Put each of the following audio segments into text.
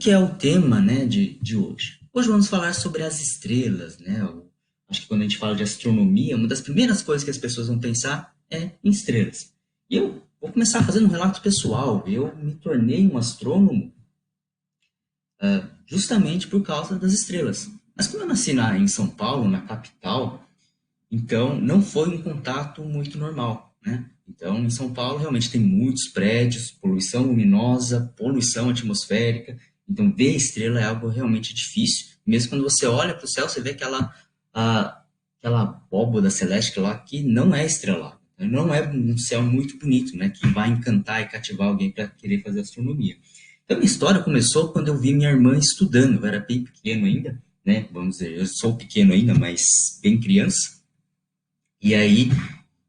que é o tema, né, de hoje? Hoje vamos falar sobre as estrelas, né? Acho que quando a gente fala de astronomia, uma das primeiras coisas que as pessoas vão pensar é em estrelas. E eu vou começar fazendo um relato pessoal. Eu me tornei um astrônomo justamente por causa das estrelas. Mas como eu nasci em São Paulo, na capital, então não foi um contato muito normal, né? Então, em São Paulo, realmente tem muitos prédios, poluição luminosa, poluição atmosférica. Então, ver estrela é algo realmente difícil. Mesmo quando você olha para o céu, você vê aquela abóboda celeste lá que não é estrelada. Não é um céu muito bonito, né? Que vai encantar e cativar alguém para querer fazer astronomia. Então, minha história começou quando eu vi minha irmã estudando. Eu era bem pequeno ainda, né? Vamos dizer, eu sou pequeno ainda, mas bem criança. E aí,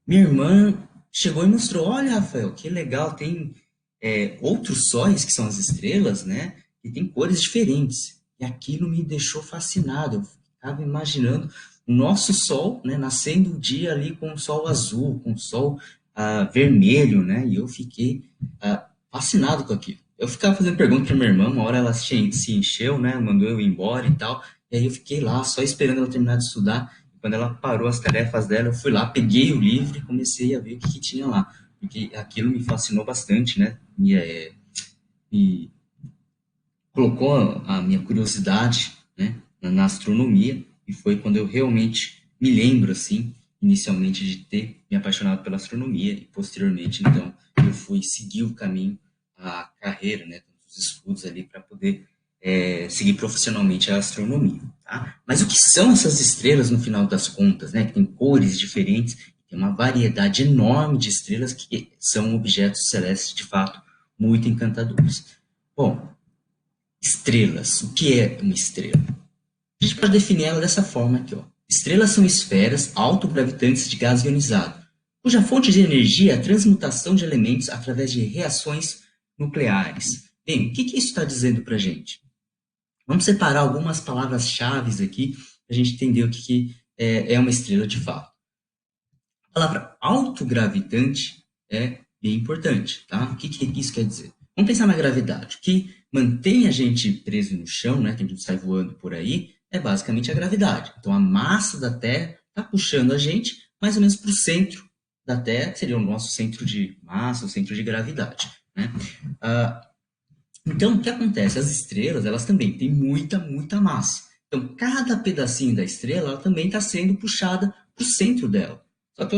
minha irmã chegou e mostrou: olha, Rafael, que legal, tem outros sóis que são as estrelas, né? E tem cores diferentes. E aquilo me deixou fascinado. Eu ficava imaginando o nosso sol, né, nascendo o dia ali com o sol azul, com o sol vermelho, né? E eu fiquei fascinado com aquilo. Eu ficava fazendo pergunta para minha irmã, uma hora ela se encheu, né? Mandou eu ir embora e tal. E aí eu fiquei lá, só esperando ela terminar de estudar. Quando ela parou as tarefas dela, eu fui lá, peguei o livro e comecei a ver o que tinha lá. Porque aquilo me fascinou bastante, né? Me colocou a minha curiosidade, né, na astronomia. E foi quando eu realmente me lembro, assim, inicialmente de ter me apaixonado pela astronomia. E posteriormente, então, eu fui seguir o caminho, a carreira, né, os estudos ali para poder seguir profissionalmente a astronomia. Tá? Mas o que são essas estrelas no final das contas, né? Que tem cores diferentes, tem uma variedade enorme de estrelas que são objetos celestes de fato muito encantadores. Bom, estrelas. O que é uma estrela? A gente pode definir ela dessa forma aqui, ó. Estrelas são esferas autogravitantes de gás ionizado, cuja fonte de energia é a transmutação de elementos através de reações nucleares. Bem, o que isso está dizendo para a gente? Vamos separar algumas palavras-chave aqui para a gente entender o que é uma estrela de fato. A palavra autogravitante é bem importante, tá? O que isso quer dizer? Vamos pensar na gravidade. O que mantém a gente preso no chão, né, que a gente sai voando por aí, é basicamente a gravidade. Então, a massa da Terra está puxando a gente mais ou menos para o centro da Terra, que seria o nosso centro de massa, o centro de gravidade, né? Então, o que acontece? As estrelas, elas também têm muita massa. Então, cada pedacinho da estrela, ela também está sendo puxada para o centro dela. Só que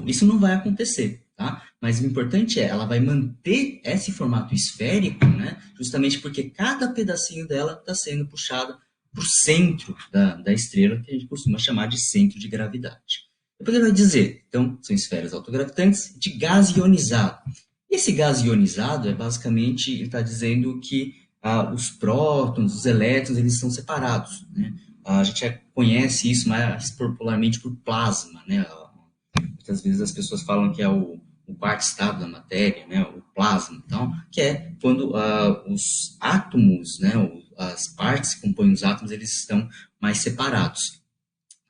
isso não vai acontecer, tá? Mas o importante é, ela vai manter esse formato esférico, né? Justamente porque cada pedacinho dela está sendo puxado para o centro da estrela, que a gente costuma chamar de centro de gravidade. Depois ele vai dizer, então, são esferas autogravitantes de gás ionizado. Esse gás ionizado é basicamente, ele está dizendo que os prótons, os elétrons, eles são separados, né? A gente conhece isso mais popularmente por plasma, né? Muitas vezes as pessoas falam que é o quarto estado da matéria, né? O plasma, então, que é quando os átomos, né? As partes que compõem os átomos, eles estão mais separados.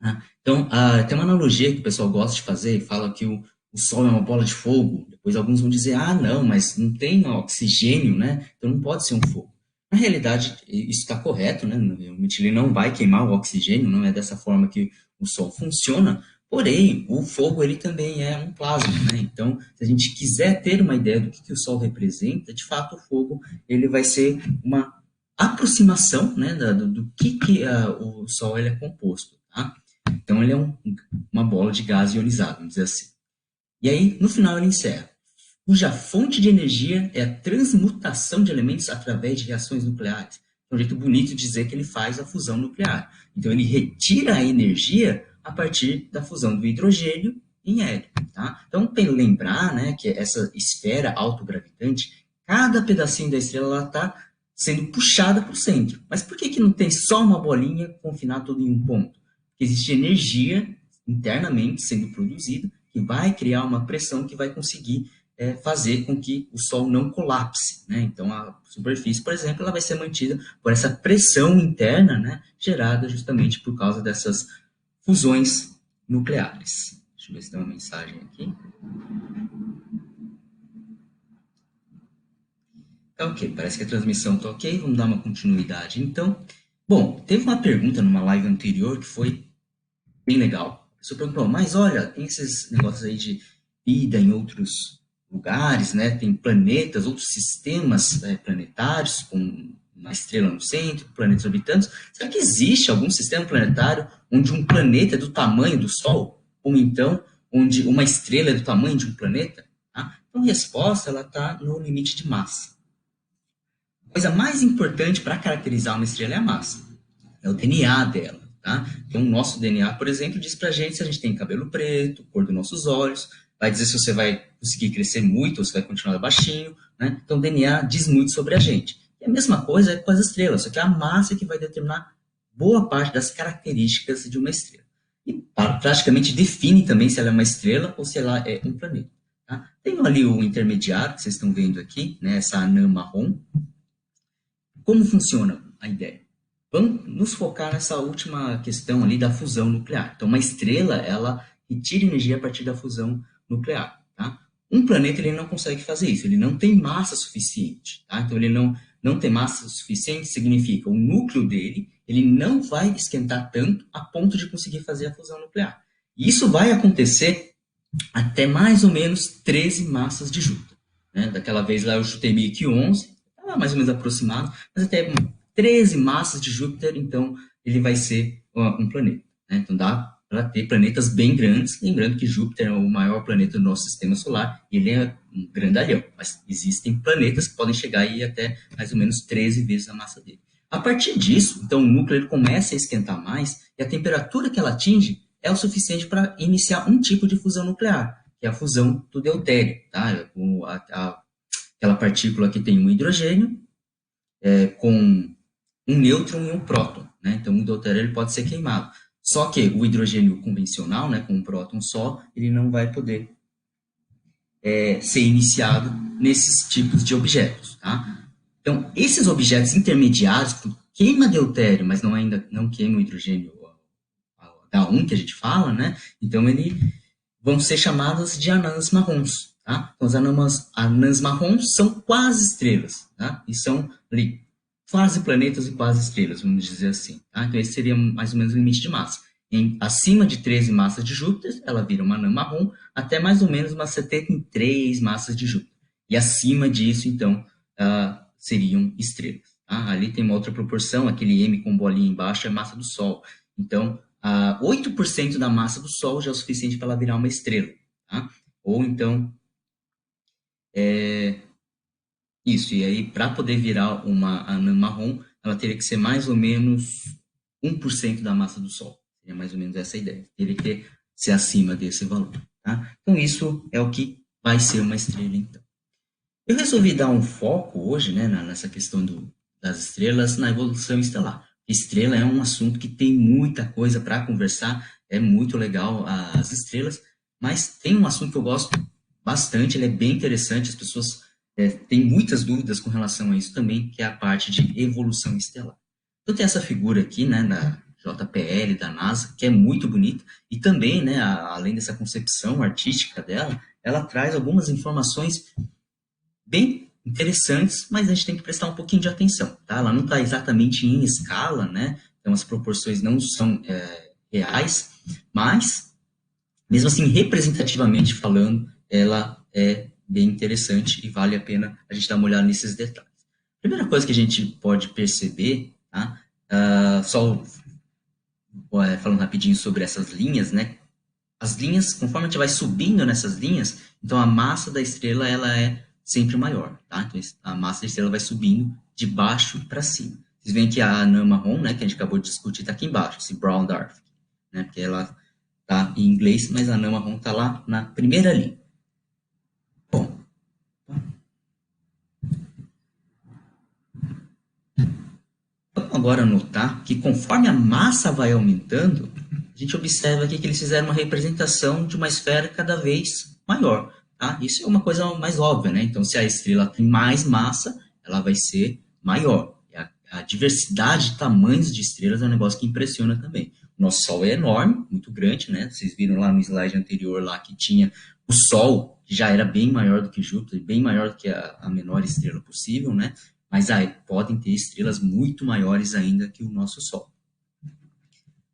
Né? Então, tem uma analogia que o pessoal gosta de fazer e fala que o Sol é uma bola de fogo. Depois alguns vão dizer, não, mas não tem oxigênio, né? Então não pode ser um fogo. Na realidade, isso está correto, né? Realmente ele não vai queimar o oxigênio, não é dessa forma que o Sol funciona. Porém, o fogo ele também é um plasma, né? Então, se a gente quiser ter uma ideia do que o Sol representa, de fato o fogo ele vai ser uma aproximação, né, do que o Sol ele é composto, tá? Então, ele é uma bola de gás ionizado, vamos dizer assim. E aí, no final, ele encerra. Cuja fonte de energia é a transmutação de elementos através de reações nucleares. É um jeito bonito de dizer que ele faz a fusão nuclear. Então, ele retira a energia a partir da fusão do hidrogênio em hélio. Tá? Então, para lembrar, né, que essa esfera autogravitante, cada pedacinho da estrela está sendo puxada para o centro. Mas por que não tem só uma bolinha confinada tudo em um ponto? Porque existe energia internamente sendo produzida que vai criar uma pressão que vai conseguir fazer com que o Sol não colapse. Né? Então, a superfície, por exemplo, ela vai ser mantida por essa pressão interna, né, gerada justamente por causa dessas fusões nucleares. Deixa eu ver se tem uma mensagem aqui. Tá ok, parece que a transmissão tá ok, vamos dar uma continuidade. Então, bom, teve uma pergunta numa live anterior que foi bem legal. A pessoa perguntou, mas olha, tem esses negócios aí de vida em outros lugares, né? Tem planetas, outros sistemas planetários com uma estrela no centro, planetas orbitantes. Será que existe algum sistema planetário onde um planeta é do tamanho do Sol? Ou então, onde uma estrela é do tamanho de um planeta? Tá? Então, a resposta ela está no limite de massa. A coisa mais importante para caracterizar uma estrela é a massa, é o DNA dela, tá? Então, o nosso DNA, por exemplo, diz pra gente se a gente tem cabelo preto, cor dos nossos olhos, vai dizer se você vai conseguir crescer muito ou se vai continuar baixinho, né? Então, o DNA diz muito sobre a gente. E a mesma coisa é com as estrelas, só que é a massa que vai determinar boa parte das características de uma estrela. E praticamente define também se ela é uma estrela ou se ela é um planeta. Tá? Tem ali o intermediário, que vocês estão vendo aqui, né? Essa anã marrom. Como funciona a ideia? Vamos nos focar nessa última questão ali da fusão nuclear. Então, uma estrela, ela retira energia a partir da fusão nuclear, tá? Um planeta, ele não consegue fazer isso, ele não tem massa suficiente, tá? Então, ele não tem massa suficiente, significa o núcleo dele, ele não vai esquentar tanto a ponto de conseguir fazer a fusão nuclear. E isso vai acontecer até mais ou menos 13 massas de Júpiter, né? Daquela vez lá eu chutei meio que 11, mais ou menos aproximado, mas até 13 massas de Júpiter, então ele vai ser um planeta. Né? Então dá para ter planetas bem grandes, lembrando que Júpiter é o maior planeta do nosso sistema solar, e ele é um grandalhão, mas existem planetas que podem chegar aí até mais ou menos 13 vezes a massa dele. A partir disso, então o núcleo ele começa a esquentar mais, e a temperatura que ela atinge é o suficiente para iniciar um tipo de fusão nuclear, que é a fusão do deutério, tá? Aquela partícula que tem um hidrogênio com um nêutron e um próton, né? Então o deutério ele pode ser queimado. Só que o hidrogênio convencional, né, com um próton só, ele não vai poder ser iniciado nesses tipos de objetos, tá? Então esses objetos intermediários que queima deutério, mas ainda não queima o hidrogênio H1 que a gente fala, né? Então eles vão ser chamadas de anãs marrons. Tá? Então, as anãs marrons são quase estrelas, tá? E são ali, quase planetas e quase estrelas, vamos dizer assim. Tá? Então, esse seria mais ou menos o limite de massa. Acima de 13 massas de Júpiter, ela vira uma anã marrom, até mais ou menos umas 73 massas de Júpiter. E acima disso, então, seriam estrelas. Tá? Ali tem uma outra proporção, aquele M com bolinha embaixo é massa do Sol. Então, 8% da massa do Sol já é o suficiente para ela virar uma estrela. Tá? Ou então, isso, e aí para poder virar uma anã marrom, ela teria que ser mais ou menos 1% da massa do Sol. Seria mais ou menos essa a ideia. Teria que ser acima desse valor. Tá? Então isso é o que vai ser uma estrela, então. Eu resolvi dar um foco hoje, né, nessa questão das estrelas, na evolução estelar. Estrela é um assunto que tem muita coisa para conversar, é muito legal as estrelas, mas tem um assunto que eu gosto bastante, ele é bem interessante, as pessoas têm muitas dúvidas com relação a isso também, que é a parte de evolução estelar. Então tem essa figura aqui, né, da JPL, da NASA, que é muito bonita, e também, né, além dessa concepção artística dela, ela traz algumas informações bem interessantes, mas a gente tem que prestar um pouquinho de atenção, tá? Ela não está exatamente em escala, né? Então as proporções não são reais, mas mesmo assim, representativamente falando, ela é bem interessante e vale a pena a gente dar uma olhada nesses detalhes. Primeira coisa que a gente pode perceber, tá? Só falando rapidinho sobre essas linhas, né? As linhas, conforme a gente vai subindo nessas linhas, então a massa da estrela ela é sempre maior, tá? Então a massa da estrela vai subindo de baixo para cima. Vocês veem que a anã marrom, né, que a gente acabou de discutir, está aqui embaixo, esse brown dwarf, né? Porque ela tá em inglês, mas a anã marrom está lá na primeira linha. Bom, vamos agora notar que conforme a massa vai aumentando, a gente observa aqui que eles fizeram uma representação de uma esfera cada vez maior. Tá? Isso é uma coisa mais óbvia, né? Então, se a estrela tem mais massa, ela vai ser maior. A diversidade de tamanhos de estrelas é um negócio que impressiona também. O nosso Sol é enorme, muito grande, né? Vocês viram lá no slide anterior lá que tinha o Sol, que já era bem maior do que Júpiter, bem maior do que a menor estrela possível, né? Mas aí podem ter estrelas muito maiores ainda que o nosso Sol.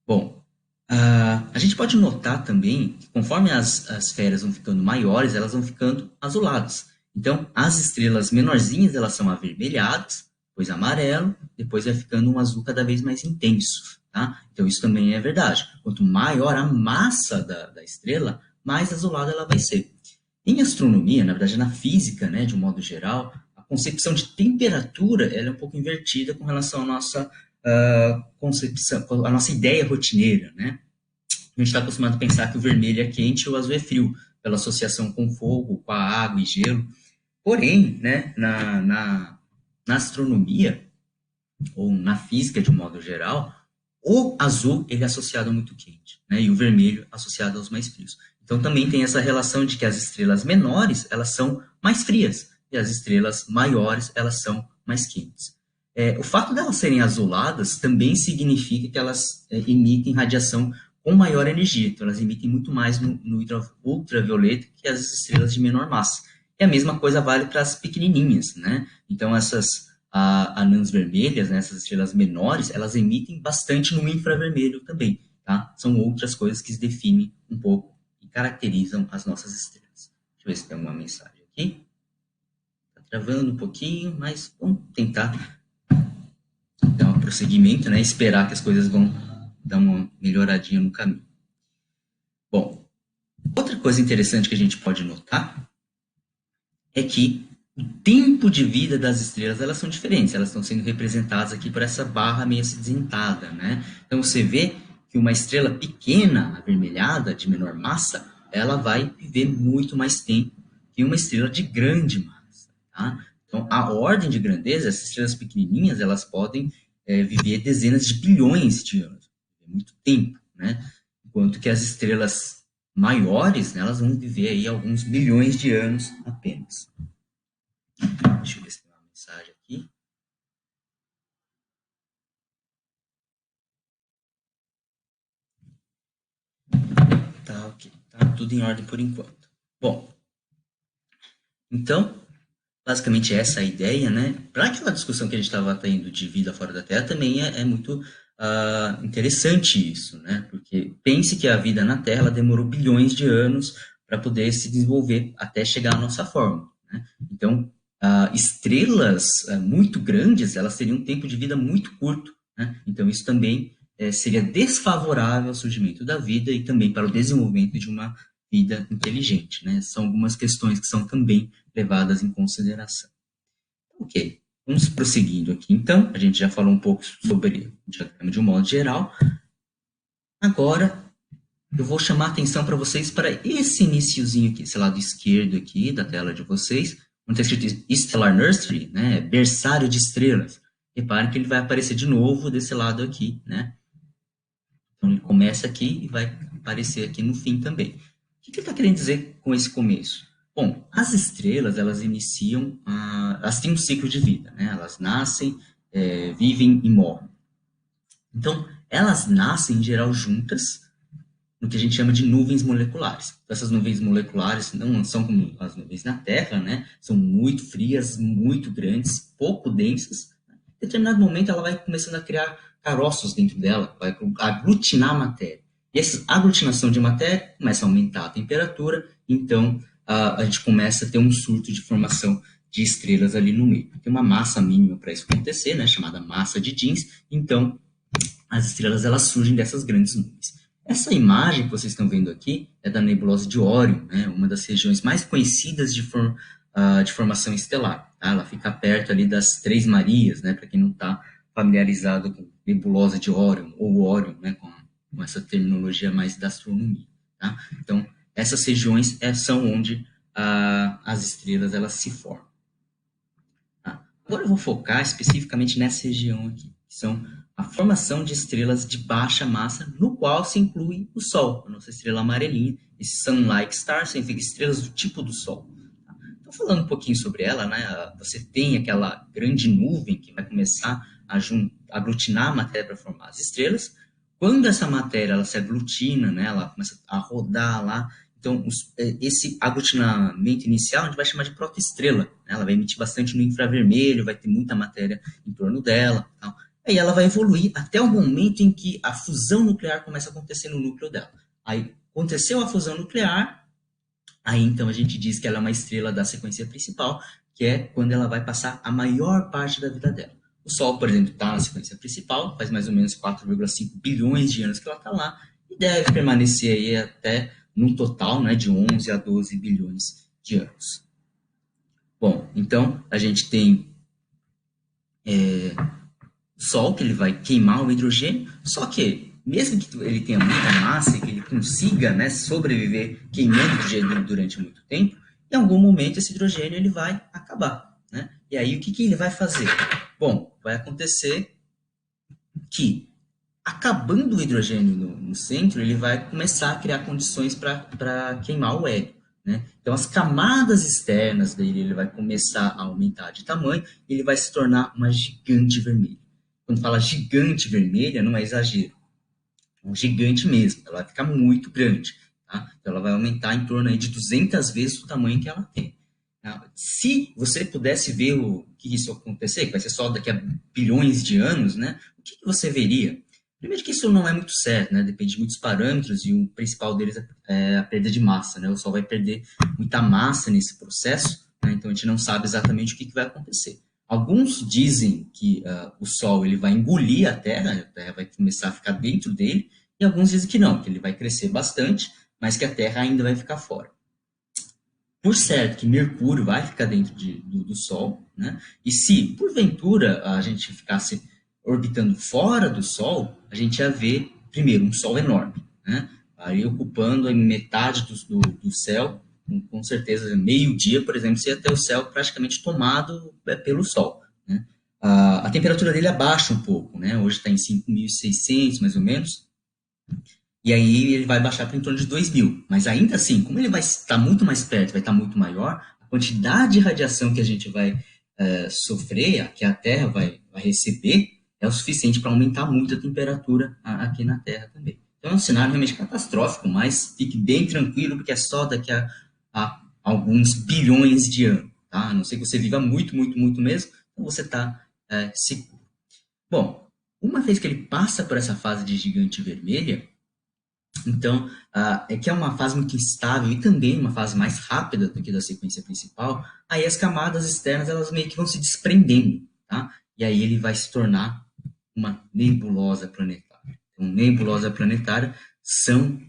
Bom, a gente pode notar também que conforme as esferas vão ficando maiores, elas vão ficando azuladas. Então, as estrelas menorzinhas, elas são avermelhadas, depois amarelo, depois vai ficando um azul cada vez mais intenso. Tá? Então, isso também é verdade. Quanto maior a massa da estrela, mais azulada ela vai ser. Em astronomia, na verdade, na física, né, de um modo geral, a concepção de temperatura ela é um pouco invertida com relação à nossa concepção, a nossa ideia rotineira, né? A gente está acostumado a pensar que o vermelho é quente e o azul é frio, pela associação com fogo, com a água e gelo. Porém, né, na astronomia, ou na física de um modo geral, o azul ele é associado a muito quente, né, e o vermelho associado aos mais frios. Então também tem essa relação de que as estrelas menores elas são mais frias e as estrelas maiores elas são mais quentes. O fato delas serem azuladas também significa que elas emitem radiação com maior energia, então elas emitem muito mais no ultravioleta que as estrelas de menor massa. E a mesma coisa vale para as pequenininhas, né? Então essas anãs vermelhas, né, essas estrelas menores, elas emitem bastante no infravermelho também, tá? São outras coisas que se definem um pouco e caracterizam as nossas estrelas. Deixa eu ver se tem uma mensagem aqui. Tá travando um pouquinho, mas vamos tentar dar um prosseguimento, né? Esperar que as coisas vão dar uma melhoradinha no caminho. Bom, outra coisa interessante que a gente pode notar é que o tempo de vida das estrelas elas são diferentes, elas estão sendo representadas aqui por essa barra meio acinzentada, né? Então você vê que uma estrela pequena, avermelhada, de menor massa, ela vai viver muito mais tempo que uma estrela de grande massa, tá? Então a ordem de grandeza, essas estrelas pequenininhas, elas podem viver dezenas de bilhões de anos, muito tempo, né? Enquanto que as estrelas maiores, né, elas vão viver aí alguns bilhões de anos apenas. Deixa eu ver se tem uma mensagem aqui. Tá, ok. Tá tudo em ordem por enquanto. Bom, então, basicamente essa é a ideia, né? Para aquela discussão que a gente estava tendo de vida fora da Terra, também é muito interessante isso, né? Porque pense que a vida na Terra ela demorou bilhões de anos para poder se desenvolver até chegar à nossa forma, né? Então, estrelas muito grandes, elas teriam um tempo de vida muito curto, né? Então, isso também seria desfavorável ao surgimento da vida e também para o desenvolvimento de uma vida inteligente, né? São algumas questões que são também levadas em consideração. Ok, vamos prosseguindo aqui. Então, a gente já falou um pouco sobre o diagrama de um modo geral. Agora, eu vou chamar a atenção para vocês para esse iniciozinho aqui, esse lado esquerdo aqui da tela de vocês, onde está escrito Stellar Nursery, né? Berçário de estrelas. Reparem que ele vai aparecer de novo desse lado aqui, né? Então, ele começa aqui e vai aparecer aqui no fim também. O que ele está querendo dizer com esse começo? Bom, as estrelas, elas iniciam, elas têm um ciclo de vida, né? Elas nascem, vivem e morrem. Então, elas nascem, em geral, juntas, no que a gente chama de nuvens moleculares. Então, essas nuvens moleculares não são como as nuvens na Terra, né? São muito frias, muito grandes, pouco densas. Em determinado momento, ela vai começando a criar caroços dentro dela, vai aglutinar a matéria. E essa aglutinação de matéria começa a aumentar a temperatura, então a gente começa a ter um surto de formação de estrelas ali no meio. Tem uma massa mínima para isso acontecer, né, chamada massa de Jeans, então as estrelas elas surgem dessas grandes nuvens. Essa imagem que vocês estão vendo aqui é da nebulosa de Órion, né, uma das regiões mais conhecidas de formação estelar. Tá? Ela fica perto ali das Três Marias, né, para quem não está familiarizado com nebulosa de Órion, ou Órion, né, com essa terminologia mais da astronomia. Tá? Então, essas regiões são onde as estrelas elas se formam. Tá? Agora eu vou focar especificamente nessa região aqui, que são a formação de estrelas de baixa massa, no qual se inclui o Sol, a nossa estrela amarelinha, esse Sun-like star, significa estrelas do tipo do Sol. Então, falando um pouquinho sobre ela, né, você tem aquela grande nuvem que vai começar a aglutinar a matéria para formar as estrelas. Quando essa matéria ela se aglutina, né, ela começa a rodar lá, Então, esse aglutinamento inicial a gente vai chamar de protoestrela. Né? Ela vai emitir bastante no infravermelho, vai ter muita matéria em torno dela. Tal. Aí ela vai evoluir até o momento em que a fusão nuclear começa a acontecer no núcleo dela. Aí aconteceu a fusão nuclear, aí então a gente diz que ela é uma estrela da sequência principal, que é quando ela vai passar a maior parte da vida dela. O Sol, por exemplo, está na sequência principal, faz mais ou menos 4,5 bilhões de anos que ela está lá, e deve permanecer aí até num total, né, de 11 a 12 bilhões de anos. Bom, então a gente tem o Sol, que ele vai queimar o hidrogênio, só que mesmo que ele tenha muita massa e que ele consiga, né, sobreviver queimando hidrogênio durante muito tempo, em algum momento esse hidrogênio ele vai acabar. Né? E aí o que ele vai fazer? Bom, vai acontecer que, acabando o hidrogênio no centro, ele vai começar a criar condições para queimar o hélio. Né? Então, as camadas externas dele ele vai começar a aumentar de tamanho e ele vai se tornar uma gigante vermelha. Quando fala gigante vermelha, não é exagero. É um gigante mesmo. Ela vai ficar muito grande. Tá? Então, ela vai aumentar em torno aí de 200 vezes o tamanho que ela tem. Se você pudesse ver o que isso acontecer, que vai ser só daqui a bilhões de anos, né? O que você veria? Primeiro que isso não é muito certo, né? Depende de muitos parâmetros e o principal deles é a perda de massa, né? O Sol vai perder muita massa nesse processo, né? Então a gente não sabe exatamente o que vai acontecer. Alguns dizem que o Sol ele vai engolir a Terra vai começar a ficar dentro dele, e alguns dizem que não, que ele vai crescer bastante, mas que a Terra ainda vai ficar fora. Por certo que Mercúrio vai ficar dentro do Sol, né? E se, porventura, a gente ficasse orbitando fora do Sol, a gente ia ver, primeiro, um Sol enorme, né? Aí ocupando a metade do céu, com certeza, meio-dia, por exemplo, você ia ter o céu praticamente tomado pelo Sol, né? A temperatura dele abaixa um pouco, né? Hoje está em 5.600, mais ou menos, e aí ele vai baixar para em torno de 2.000. Mas ainda assim, como ele vai estar muito mais perto, vai estar muito maior, a quantidade de radiação que a gente vai sofrer, que a Terra vai receber, é o suficiente para aumentar muito a temperatura aqui na Terra também. Então é um cenário realmente catastrófico, mas fique bem tranquilo, porque é só daqui a alguns bilhões de anos. Tá? A não ser que você viva muito, muito, muito mesmo, então você está seguro. Bom, uma vez que ele passa por essa fase de gigante vermelha, então, é que é uma fase muito instável e também uma fase mais rápida do que da sequência principal, aí as camadas externas elas meio que vão se desprendendo, tá? E aí ele vai se tornar uma nebulosa planetária. Então, nebulosa planetária são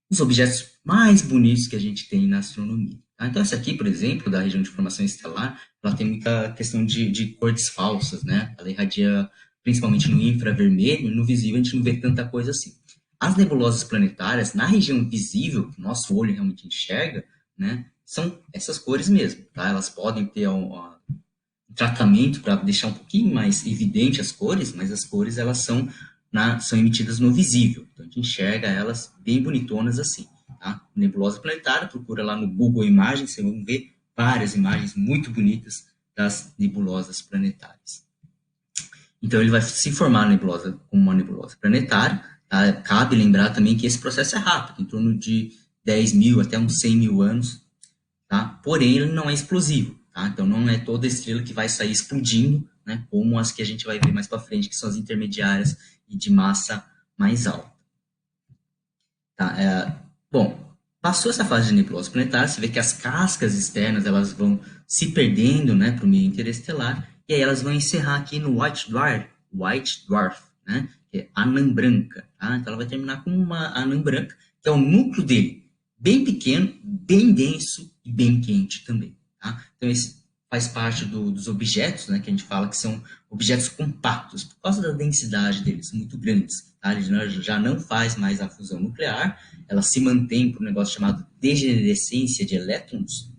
os objetos mais bonitos que a gente tem na astronomia. Tá? Então, essa aqui, por exemplo, da região de formação estelar, ela tem muita questão de cores falsas, né? Ela irradia principalmente no infravermelho, e no visível a gente não vê tanta coisa assim. As nebulosas planetárias, na região visível, que o nosso olho realmente enxerga, né, são essas cores mesmo. Tá? Elas podem ter um tratamento para deixar um pouquinho mais evidente as cores, mas as cores elas são emitidas no visível. Então a gente enxerga elas bem bonitonas assim. Tá? Nebulosa planetária, procura lá no Google Imagens, você vai ver várias imagens muito bonitas das nebulosas planetárias. Então ele vai se formar nebulosa como uma nebulosa planetária. Tá? Cabe lembrar também que esse processo é rápido, em torno de 10.000 até uns 100.000 anos, tá? Porém ele não é explosivo, tá? Então não é toda estrela que vai sair explodindo, né? Como as que a gente vai ver mais para frente, que são as intermediárias e de massa mais alta. Tá? Bom, passou essa fase de nebulosa planetária, você vê que as cascas externas elas vão se perdendo, né, para o meio interestelar, e aí elas vão encerrar aqui no White Dwarf, né, que é anã branca. Tá? Então ela vai terminar com uma anã branca, que é o núcleo dele, bem pequeno, bem denso e bem quente também. Tá? Então esse faz parte dos objetos, né, que a gente fala que são objetos compactos, por causa da densidade deles, são muito grandes. Tá? Ele já não faz mais a fusão nuclear, ela se mantém por um negócio chamado degenerescência de elétrons,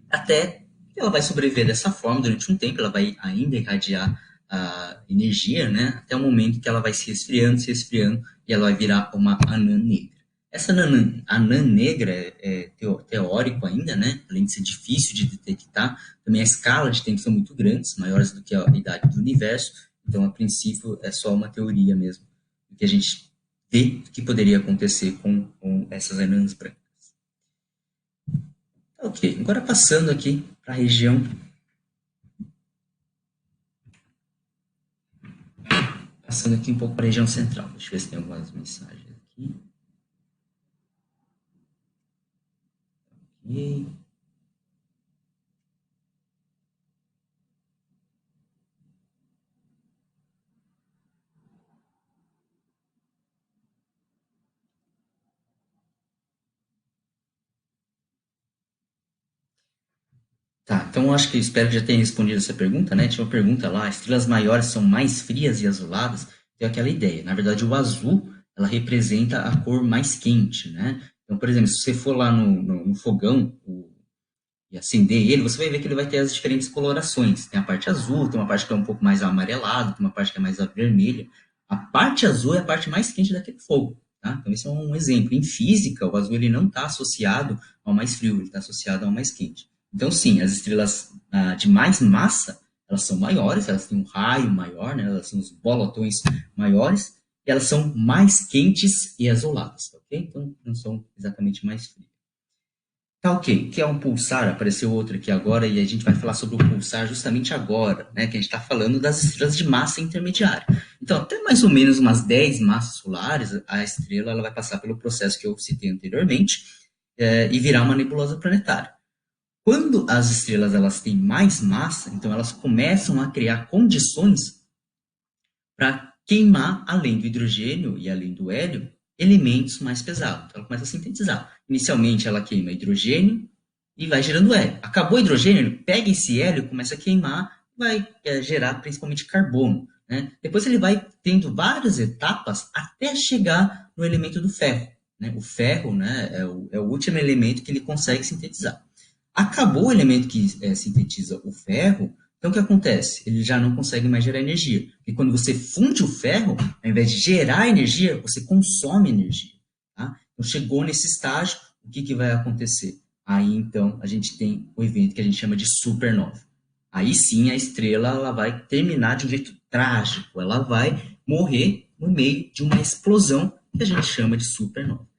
até que ela vai sobreviver dessa forma durante um tempo, ela vai ainda irradiar a energia, né, até o momento que ela vai se esfriando, e ela vai virar uma anã negra. Essa anã negra é teórico ainda, né, além de ser difícil de detectar, também a escala de tempo são muito grandes, maiores do que a idade do universo, então, a princípio, é só uma teoria mesmo, do que a gente vê que poderia acontecer com essas anãs brancas. Ok, agora passando aqui para a região, passando aqui um pouco para a região central. Deixa eu ver se tem algumas mensagens aqui. Ok. Tá, então eu acho que espero que já tenha respondido essa pergunta, né? Tinha uma pergunta lá, estrelas maiores são mais frias e azuladas? Tem aquela ideia. Na verdade, o azul, ela representa a cor mais quente, né? Então, por exemplo, se você for lá no fogão e acender ele, você vai ver que ele vai ter as diferentes colorações. Tem a parte azul, tem uma parte que é um pouco mais amarelada, tem uma parte que é mais vermelha. A parte azul é a parte mais quente daquele fogo, tá? Então, esse é um exemplo. Em física, o azul ele não está associado ao mais frio, ele está associado ao mais quente. Então, sim, as estrelas de mais massa, elas são maiores, elas têm um raio maior, né? Elas são os bolotões maiores, e elas são mais quentes e azuladas, ok? Então, não são exatamente mais frias. Tá ok, que é um pulsar, apareceu outro aqui agora, e a gente vai falar sobre o pulsar justamente agora, né? Que a gente está falando das estrelas de massa intermediária. Então, até mais ou menos umas 10 massas solares, a estrela ela vai passar pelo processo que eu citei anteriormente, e virar uma nebulosa planetária. Quando as estrelas elas têm mais massa, então elas começam a criar condições para queimar, além do hidrogênio e além do hélio, elementos mais pesados. Então, ela começa a sintetizar. Inicialmente, ela queima hidrogênio e vai gerando hélio. Acabou o hidrogênio, ele pega esse hélio, começa a queimar, vai gerar principalmente carbono. Né? Depois ele vai tendo várias etapas até chegar no elemento do ferro. Né? O ferro, né, é o último elemento que ele consegue sintetizar. Acabou o elemento que sintetiza o ferro, então o que acontece? Ele já não consegue mais gerar energia. E quando você funde o ferro, ao invés de gerar energia, você consome energia. Tá? Então chegou nesse estágio, o que vai acontecer? Aí então a gente tem o evento que a gente chama de supernova. Aí sim a estrela ela vai terminar de um jeito trágico, ela vai morrer no meio de uma explosão que a gente chama de supernova.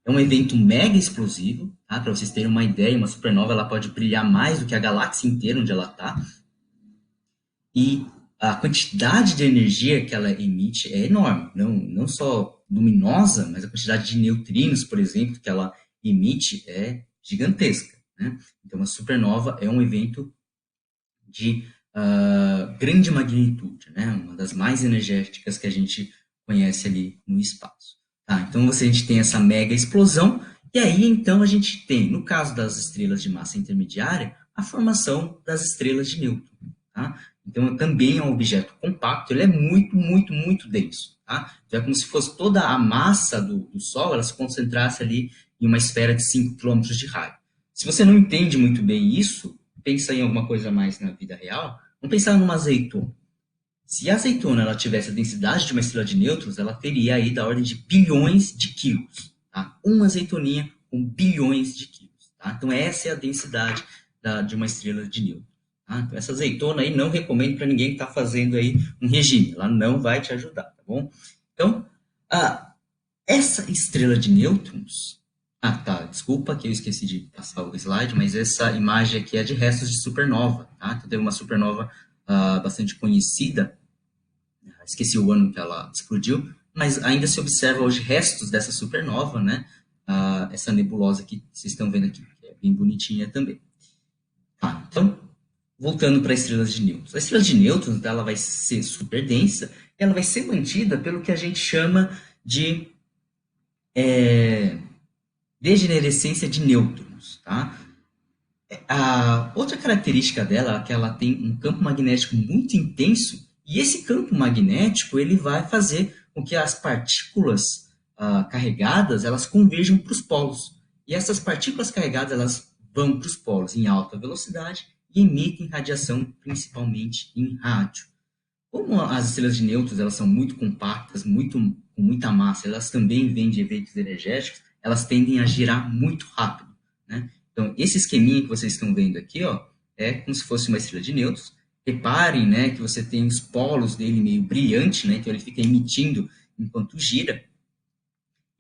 É um evento mega explosivo, tá? Para vocês terem uma ideia, uma supernova ela pode brilhar mais do que a galáxia inteira onde ela está. E a quantidade de energia que ela emite é enorme. Não só luminosa, mas a quantidade de neutrinos, por exemplo, que ela emite é gigantesca. Né? Então, a supernova é um evento de grande magnitude, né? Uma das mais energéticas que a gente conhece ali no espaço. Tá? Então, a gente tem essa mega explosão, e aí, então, a gente tem, no caso das estrelas de massa intermediária, a formação das estrelas de Newton. Tá? Então, também é um objeto compacto, ele é muito, muito, muito denso. Tá? Então, é como se fosse toda a massa do Sol, ela se concentrasse ali em uma esfera de 5 quilômetros de raio. Se você não entende muito bem isso, pensa em alguma coisa mais na vida real, vamos pensar numa azeitona. Se a azeitona ela tivesse a densidade de uma estrela de nêutrons, ela teria aí da ordem de bilhões de quilos. Tá? Uma azeitoninha com bilhões de quilos. Tá? Então, essa é a densidade de uma estrela de nêutrons. Tá? Então, essa azeitona aí não recomendo para ninguém que está fazendo aí um regime. Ela não vai te ajudar, tá bom? Então, essa estrela de nêutrons. Ah, tá. Desculpa que eu esqueci de passar o slide, mas essa imagem aqui é de restos de supernova. Tá? Então, teve uma supernova bastante conhecida. Esqueci o ano que ela explodiu, mas ainda se observa hoje restos dessa supernova, né? Essa nebulosa que vocês estão vendo aqui, que é bem bonitinha também. Tá, então, voltando para estrelas de nêutrons. A estrela de nêutrons ela vai ser super densa, ela vai ser mantida pelo que a gente chama de degenerescência de nêutrons. Tá? A outra característica dela é que ela tem um campo magnético muito intenso e esse campo magnético ele vai fazer com que as partículas carregadas elas converjam para os polos. E essas partículas carregadas elas vão para os polos em alta velocidade e emitem radiação principalmente em rádio. Como as estrelas de nêutrons elas são muito compactas, com muita massa, elas também vêm de eventos energéticos, elas tendem a girar muito rápido. Né? Então, esse esqueminha que vocês estão vendo aqui ó, é como se fosse uma estrela de nêutrons. Reparem né, que você tem os polos dele meio brilhante, né, então ele fica emitindo enquanto gira.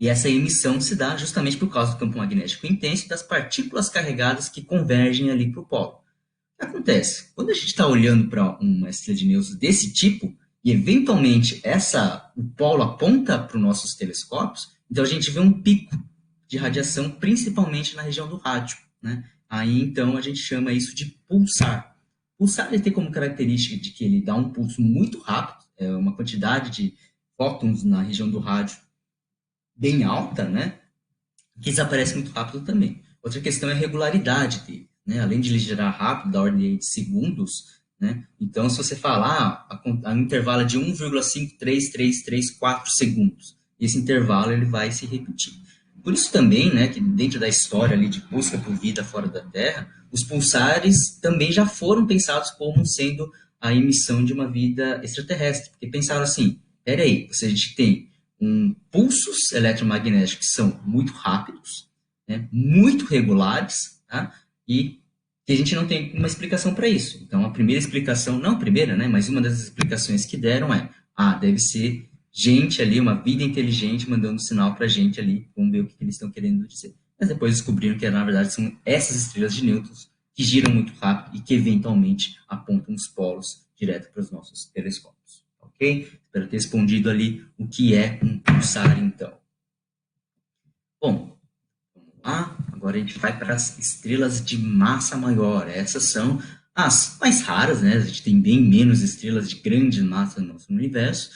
E essa emissão se dá justamente por causa do campo magnético intenso e das partículas carregadas que convergem ali para o polo. O que acontece? Quando a gente está olhando para uma estrela de nêutrons desse tipo, e eventualmente o polo aponta para os nossos telescópios, então a gente vê um pico de radiação, principalmente na região do rádio, né? Aí então a gente chama isso de pulsar. Pulsar ele tem como característica de que ele dá um pulso muito rápido, uma quantidade de fótons na região do rádio bem alta, né? Que desaparece muito rápido também. Outra questão é a regularidade dele, né? Além de ele girar rápido, da ordem de segundos, né? Então, se você falar, a intervalo é de 1,53334 segundos. Esse intervalo ele vai se repetir. Por isso também, né, que dentro da história ali de busca por vida fora da Terra, os pulsares também já foram pensados como sendo a emissão de uma vida extraterrestre. Porque pensaram assim, peraí, a gente tem pulsos eletromagnéticos que são muito rápidos, né, muito regulares, tá? E que a gente não tem uma explicação para isso. Então, a primeira explicação, não a primeira, né, mas uma das explicações que deram deve ser gente ali, uma vida inteligente mandando sinal para a gente ali, vamos ver o que eles estão querendo dizer. Mas depois descobriram que, na verdade, são essas estrelas de nêutrons que giram muito rápido e que, eventualmente, apontam os polos direto para os nossos telescópios. Ok? Espero ter respondido ali o que é um pulsar, então. Bom, vamos lá. Agora a gente vai para as estrelas de massa maior. Essas são as mais raras, né? A gente tem bem menos estrelas de grande massa no nosso universo.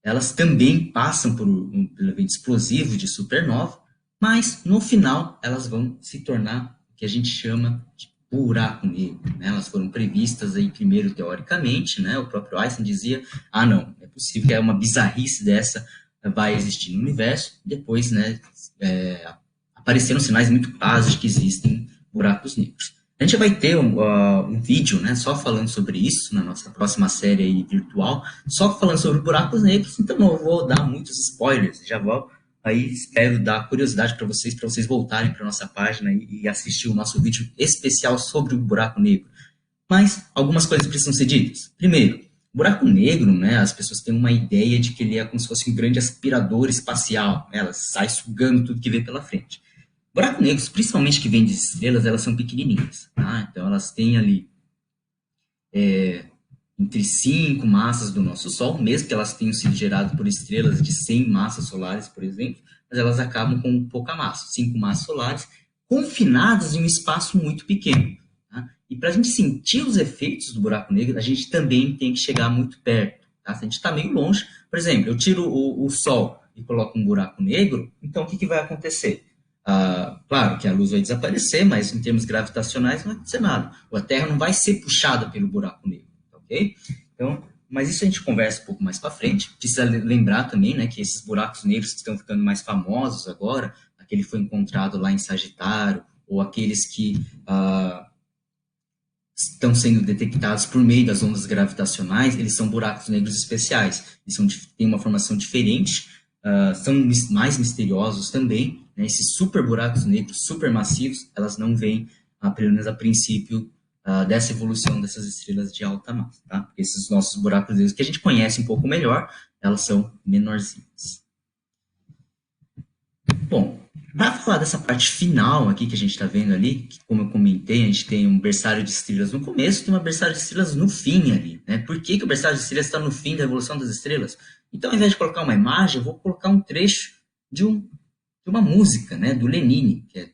Elas também passam por um evento explosivo de supernova, mas no final elas vão se tornar o que a gente chama de buraco negro, né? Elas foram previstas aí primeiro teoricamente, né? O próprio Einstein dizia, não, é possível que uma bizarrice dessa vai existir no universo. Depois, né, apareceram sinais muito claros de que existem buracos negros. A gente vai ter um vídeo, né, só falando sobre isso na nossa próxima série aí virtual, só falando sobre buracos negros, então não vou dar muitos spoilers, já vou aí, espero dar curiosidade para vocês voltarem para a nossa página e assistir o nosso vídeo especial sobre o buraco negro. Mas algumas coisas precisam ser ditas. Primeiro, buraco negro, né, as pessoas têm uma ideia de que ele é como se fosse um grande aspirador espacial, né, ela sai sugando tudo que vê pela frente. Buracos negros, principalmente que vêm de estrelas, elas são pequenininhas, tá? Então elas têm ali entre 5 massas do nosso Sol, mesmo que elas tenham sido geradas por estrelas de 100 massas solares, por exemplo, mas elas acabam com pouca massa, 5 massas solares, confinadas em um espaço muito pequeno. Tá? E para a gente sentir os efeitos do buraco negro, a gente também tem que chegar muito perto. Tá? Se a gente está meio longe, por exemplo, eu tiro o Sol e coloco um buraco negro, então o que vai acontecer? Claro que a luz vai desaparecer, mas em termos gravitacionais não vai acontecer nada. A Terra não vai ser puxada pelo buraco negro, ok? Então, mas isso a gente conversa um pouco mais para frente. Precisa lembrar também, né, que esses buracos negros que estão ficando mais famosos agora, aquele que foi encontrado lá em Sagitário, ou aqueles que estão sendo detectados por meio das ondas gravitacionais, eles são buracos negros especiais. Eles têm uma formação diferente, são mais misteriosos também, né? Esses super buracos negros, super massivos, elas não vêm, pelo menos a princípio, dessa evolução dessas estrelas de alta massa, tá? Porque esses nossos buracos negros que a gente conhece um pouco melhor, elas são menorzinhas. Bom, para falar dessa parte final aqui que a gente está vendo ali, que, como eu comentei, a gente tem um berçário de estrelas no começo e tem um berçário de estrelas no fim ali, né? Por que o berçário de estrelas está no fim da evolução das estrelas? Então, ao invés de colocar uma imagem, eu vou colocar um trecho de uma música, né, do Lenine, que é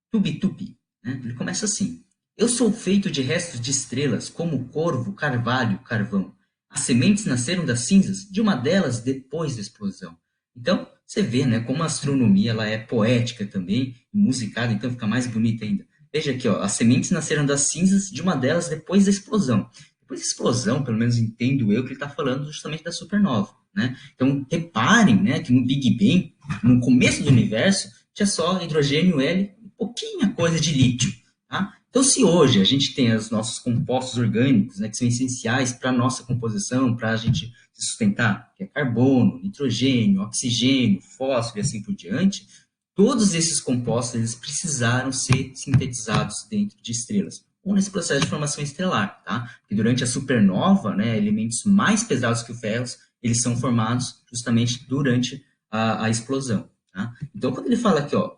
Tubi Tubi, né? Ele começa assim: eu sou feito de restos de estrelas, como o corvo, carvalho, carvão. As sementes nasceram das cinzas, de uma delas depois da explosão. Então, você vê, né, como a astronomia ela é poética também, musicada, então fica mais bonita ainda. Veja aqui, ó, as sementes nasceram das cinzas, de uma delas depois da explosão. Depois da explosão, pelo menos entendo eu, que ele está falando justamente da supernova, né? Então, reparem, né, que no Big Bang, no começo do universo, tinha só hidrogênio, hélio e pouquinha coisa de lítio, tá? Então, se hoje a gente tem os nossos compostos orgânicos, né, que são essenciais para a nossa composição, para a gente se sustentar, que é carbono, nitrogênio, oxigênio, fósforo e assim por diante, todos esses compostos eles precisaram ser sintetizados dentro de estrelas, ou nesse processo de formação estelar, tá? Porque durante a supernova, né, elementos mais pesados que o ferro, eles são formados justamente durante a explosão. Tá? Então, quando ele fala aqui, ó,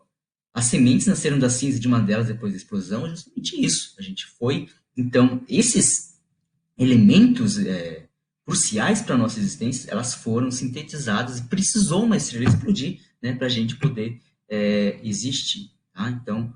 as sementes nasceram da cinza de uma delas depois da explosão, é justamente isso. A gente foi, então, esses elementos cruciais para a nossa existência, elas foram sintetizadas e precisou uma estrela explodir, né, para a gente poder existir. Tá? Então,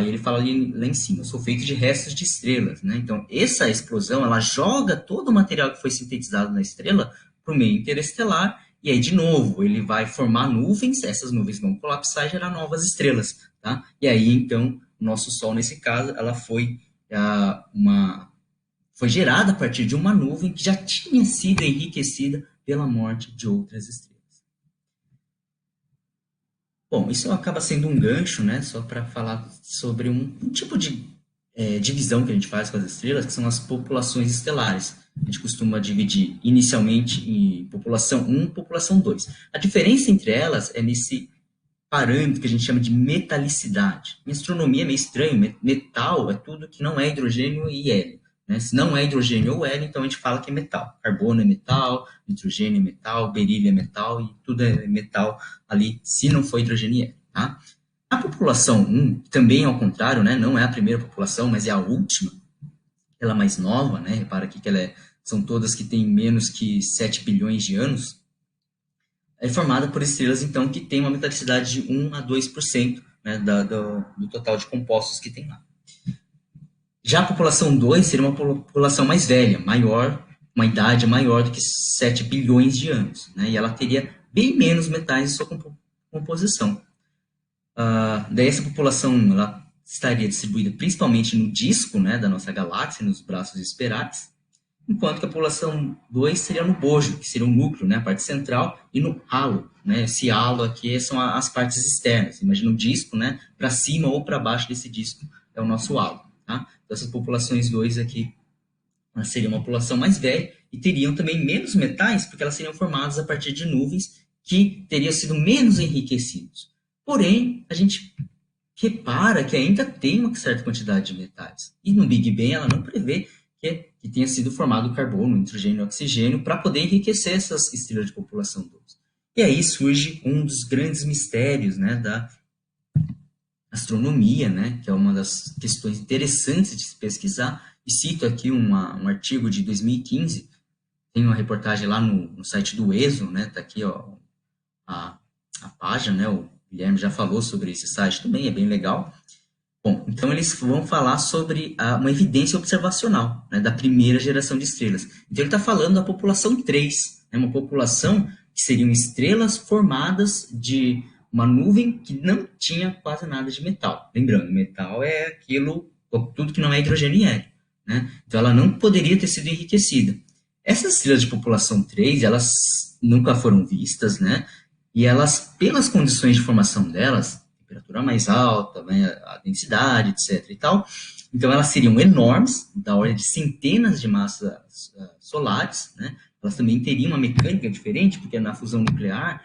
ele fala ali, lá em cima, eu sou feito de restos de estrelas. Né? Então, essa explosão, ela joga todo o material que foi sintetizado na estrela para o meio interestelar, e aí, de novo, ele vai formar nuvens, essas nuvens vão colapsar e gerar novas estrelas. Tá? E aí, então, o nosso Sol, nesse caso, ela foi foi gerada a partir de uma nuvem que já tinha sido enriquecida pela morte de outras estrelas. Bom, isso acaba sendo um gancho, né, só para falar sobre um tipo de divisão que a gente faz com as estrelas, que são as populações estelares. A gente costuma dividir inicialmente em população 1 e população 2. A diferença entre elas é nesse parâmetro que a gente chama de metalicidade. Em astronomia é meio estranho, metal é tudo que não é hidrogênio e hélio. Né? Se não é hidrogênio ou hélio, então a gente fala que é metal. Carbono é metal, nitrogênio é metal, berílio é metal, e tudo é metal ali, se não for hidrogênio e hélio. Tá? A população 1, também ao contrário, né? Não é a primeira população, mas é a última, ela é mais nova, né? Repara aqui que são todas que têm menos que 7 bilhões de anos, é formada por estrelas, então, que têm uma metalicidade de 1 a 2%, né, do total de compostos que tem lá. Já a população 2 seria uma população mais velha, maior, uma idade maior do que 7 bilhões de anos, né, e ela teria bem menos metais em sua composição. Daí essa população ela estaria distribuída principalmente no disco, né, da nossa galáxia, nos braços espirais, enquanto que a população 2 seria no bojo, que seria o núcleo, né, a parte central, e no halo. Né, esse halo aqui são as partes externas. Imagina o disco, né, para cima ou para baixo desse disco é o nosso halo. Tá? Então, essas populações 2 aqui seriam uma população mais velha e teriam também menos metais, porque elas seriam formadas a partir de nuvens que teriam sido menos enriquecidos. Porém, a gente repara que ainda tem uma certa quantidade de metais. E no Big Bang ela não prevê que tenha sido formado carbono, nitrogênio e oxigênio para poder enriquecer essas estrelas de população 2. E aí surge um dos grandes mistérios, né, da astronomia, né, que é uma das questões interessantes de se pesquisar. E cito aqui um artigo de 2015, tem uma reportagem lá no site do ESO, né, tá aqui ó, a página, né, o Guilherme já falou sobre esse site também, é bem legal. Bom, então eles vão falar sobre uma evidência observacional, né, da primeira geração de estrelas. Então ele está falando da população 3, né, uma população que seriam estrelas formadas de uma nuvem que não tinha quase nada de metal. Lembrando, metal é aquilo, tudo que não é hidrogênio e hélio. Né? Então ela não poderia ter sido enriquecida. Essas estrelas de população 3, elas nunca foram vistas, né? E elas, pelas condições de formação delas, temperatura mais alta, né, a densidade, etc. e tal. Então, elas seriam enormes, da ordem de centenas de massas solares, né? Elas também teriam uma mecânica diferente, porque na fusão nuclear,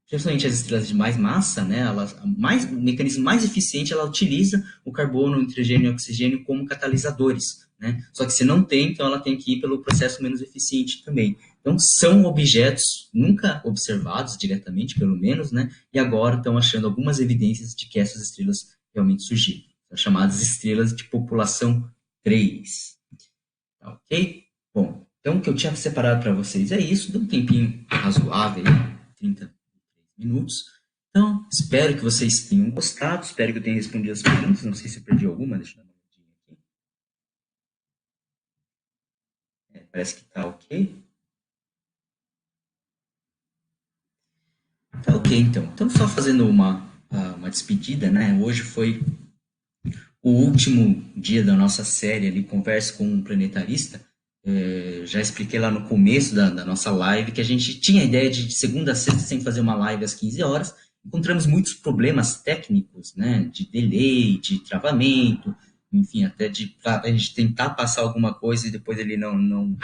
principalmente as estrelas de mais massa, né, o mecanismo mais eficiente, ela utiliza o carbono, o nitrogênio e o oxigênio como catalisadores. Né? Só que se não tem, então ela tem que ir pelo processo menos eficiente também. Então, são objetos nunca observados diretamente, pelo menos, né? E agora estão achando algumas evidências de que essas estrelas realmente surgiram. São chamadas estrelas de população 3. Tá, ok? Bom, então o que eu tinha separado para vocês é isso. Deu um tempinho razoável, 30 minutos. Então, espero que vocês tenham gostado. Espero que eu tenha respondido as perguntas. Não sei se eu perdi alguma. Deixa eu dar uma olhadinha aqui. Parece que está ok. Tá ok, então. Então, só fazendo uma despedida, né? Hoje foi o último dia da nossa série ali, Conversa com um Planetarista. Já expliquei lá no começo da nossa live que a gente tinha a ideia de segunda a sexta sempre fazer uma live às 15 horas. Encontramos muitos problemas técnicos, né? De delay, de travamento, enfim, até de a gente tentar passar alguma coisa e depois ele não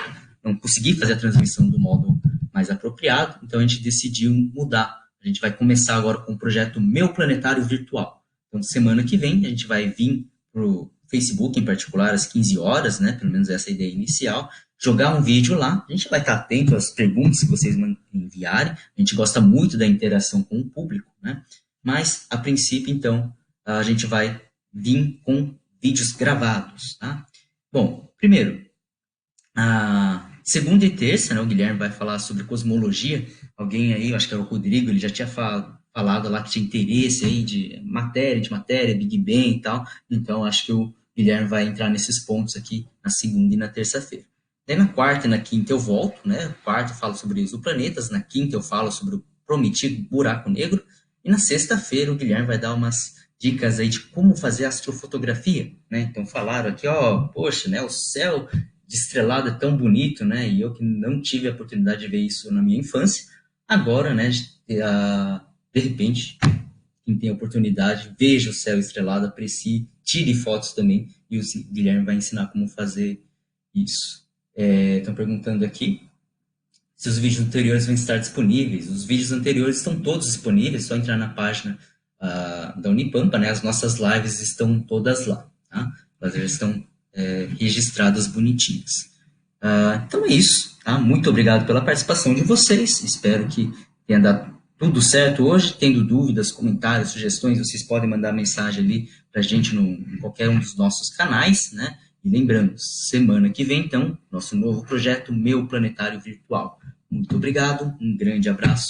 conseguir fazer a transmissão do modo mais apropriado. Então, a gente decidiu mudar. A gente vai começar agora com o projeto Meu Planetário Virtual. Então, semana que vem, a gente vai vir para o Facebook, em particular, às 15 horas, né? Pelo menos essa é a ideia inicial. jogar um vídeo lá. A gente vai estar atento às perguntas que vocês enviarem. A gente gosta muito da interação com o público, né? Mas, a princípio, então, a gente vai vir com vídeos gravados, tá? Bom, primeiro, a segunda e terça, né, o Guilherme vai falar sobre cosmologia. Alguém aí, eu acho que era o Rodrigo, ele já tinha falado lá que tinha interesse aí de matéria, Big Bang e tal. Então, acho que o Guilherme vai entrar nesses pontos aqui na segunda e na terça-feira. Daí na quarta e na quinta eu volto, né? Quarta eu falo sobre exoplanetas, na quinta eu falo sobre o prometido buraco negro, e na sexta-feira o Guilherme vai dar umas dicas aí de como fazer astrofotografia, né? Então falaram aqui, ó, poxa, né, o céu de estrelado é tão bonito, né? E eu que não tive a oportunidade de ver isso na minha infância, agora, né, de repente, quem tem a oportunidade, veja o céu estrelado, aprecie, tire fotos também, e o Guilherme vai ensinar como fazer isso. Estão perguntando aqui se os vídeos anteriores vão estar disponíveis. Os vídeos anteriores estão todos disponíveis, é só entrar na página da Unipampa, né? As nossas lives estão todas lá, tá? Elas já estão registradas bonitinhas. Então é isso, tá? Muito obrigado pela participação de vocês, espero que tenha dado tudo certo hoje. Tendo dúvidas, comentários, sugestões, vocês podem mandar mensagem ali para a gente em qualquer um dos nossos canais, né? E lembrando, semana que vem, então, nosso novo projeto Meu Planetário Virtual. Muito obrigado, um grande abraço.